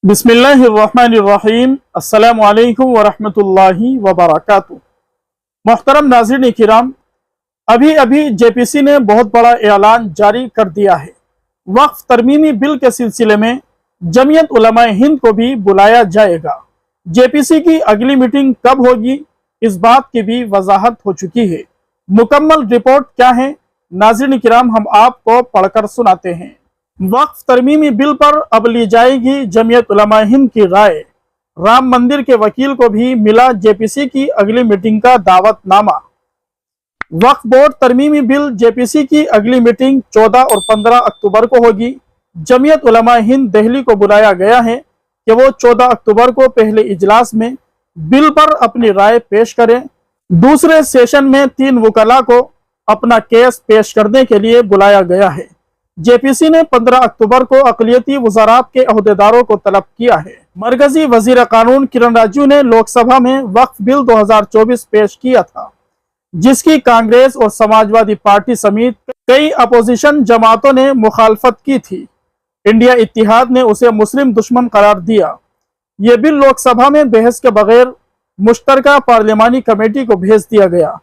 बिस्मिल्लाहिर्रहमानिर्रहीम अस्सलामु अलैकुम वरहमतुल्लाहि वबरकातुहू। मोहतरम नाज़रीन किराम, अभी अभी जेपीसी ने बहुत बड़ा ऐलान जारी कर दिया है। वक्फ तरमीमी बिल के सिलसिले में जमीयत उलमाए हिंद को भी बुलाया जाएगा। जेपीसी की अगली मीटिंग कब होगी, इस बात की भी वजाहत हो चुकी है। मुकम्मल रिपोर्ट क्या है नाज़रीन किराम, हम आपको पढ़कर सुनाते हैं। वक्फ तरमीमी बिल पर अब ली जाएगी जमीयत उलमाए हिंद की राय। राम मंदिर के वकील को भी मिला जेपीसी की अगली मीटिंग का दावतनामा। वक्फ बोर्ड तरमीमी बिल जेपीसी की अगली मीटिंग 14 और 15 अक्टूबर को होगी। जमीयत उलमाए हिंद दिल्ली को बुलाया गया है कि वो 14 अक्टूबर को पहले इजलास में बिल पर अपनी राय पेश करें। दूसरे सेशन में 3 वकला को अपना केस पेश करने के लिए बुलाया गया है। जेपीसी ने 15 अक्टूबर को अक़लियती वज़ारात के अहदेदारों को तलब किया है। मरकजी वज़ीर कानून किरण राजू ने लोकसभा में वक्फ बिल 2024 पेश किया था, जिसकी कांग्रेस और समाजवादी पार्टी समेत कई अपोजिशन जमातों ने मुखालफत की थी। इंडिया इत्तेहाद ने उसे मुस्लिम दुश्मन करार दिया। ये बिल लोकसभा में बहस के बगैर मुश्तरका पार्लिमानी कमेटी को भेज दिया गया।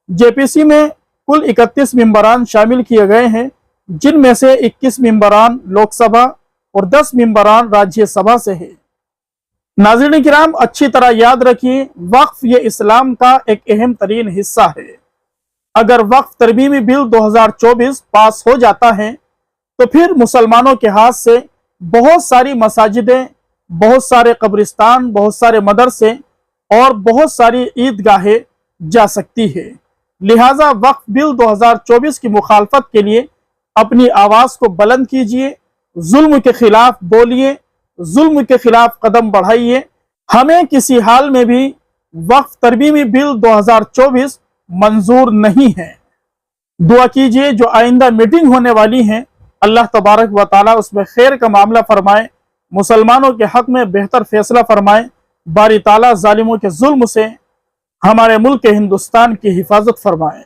जेपीसी में कुल 31 मेंबरान शामिल किए गए हैं, जिनमें से 21 मेंबरान लोकसभा और 10 मेंबरान राज्यसभा से है। नाज़रीन किराम, अच्छी तरह याद रखिए, वक्फ ये इस्लाम का एक अहम तरीन हिस्सा है। अगर वक्फ तरमीमी बिल 2024 पास हो जाता है तो फिर मुसलमानों के हाथ से बहुत सारी मसाजिदें, बहुत सारे कब्रिस्तान, बहुत सारे मदरसे और बहुत सारी ईदगाहें जा सकती है। लिहाजा वक्फ बिल 2024 की मुखालफत के लिए अपनी आवाज को बुलंद कीजिए, जुल्म के खिलाफ बोलिए, जुल्म के खिलाफ कदम बढ़ाइए। हमें किसी हाल में भी वक्फ तरमीमी बिल 2024 मंजूर नहीं है। दुआ कीजिए जो आइंदा मीटिंग होने वाली है, अल्लाह तबारक व तआला उसमें खैर का मामला फरमाए, मुसलमानों के हक में बेहतर फैसला फरमाए, बारी ताला जालिमों के जुल्म से हमारे मुल्क हिंदुस्तान की हिफाजत फरमाए।